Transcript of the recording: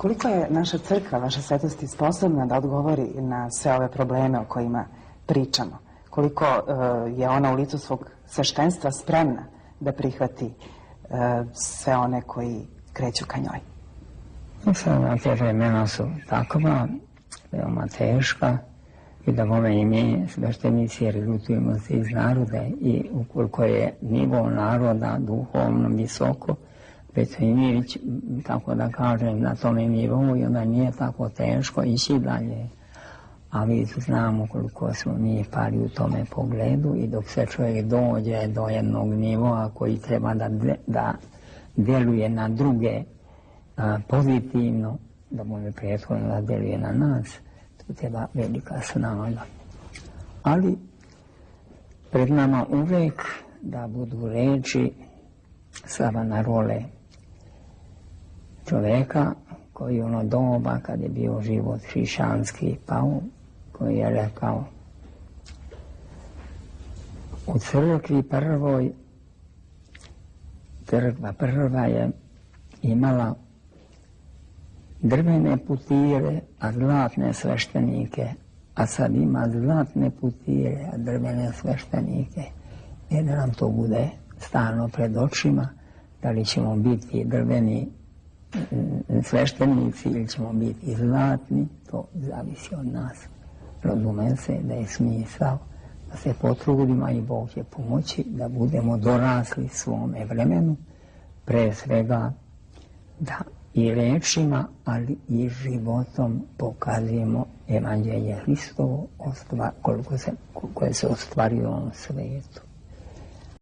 Koliko je naša crkva, vaša svetosti, sposobna da odgovori na sve ove probleme o kojima pričamo? Koliko je ona u licu svog sveštenstva spremna da prihvati sve one koji kreću ka njoj? Mislim, te vremena su takva, veoma teška, i da bome i mi, sveštenici, regrutujemo se iz naroda, i ukoliko je nivo naroda duhovno visoko, već i mi, tako da kažem, na tome nivou, i onda nije tako teško ići dalje. Ali znamo koliko smo mi pali u tome pogledu, i dok se čovjek dođe do jednog nivoa koji treba da deluje na druge pozitivno, da bude prethodno da deluje na nas, to treba velika snaga. Ali pred nama uvek da budu reči Savanarole, čoveka koji ono doba kad je bio život hrišćanski pao, koji je rekao: u crkvi prvoj, crkva prva je imala drvene putire, a zlatne sveštenike, a sad ima zlatne putire, a drvene sveštenike. I da nam to bude stalno pred očima, da li ćemo biti drveni sveštenici ili ćemo biti zlatni, to zavisi od nas. Razume se da je smisao da se potrudimo, i Bog će pomoći da budemo dorasli svome vremenu, pre svega da i rečima, ali i životom pokazujemo evanđelje Hristovo koje se ostvaruje u ovom svijetu.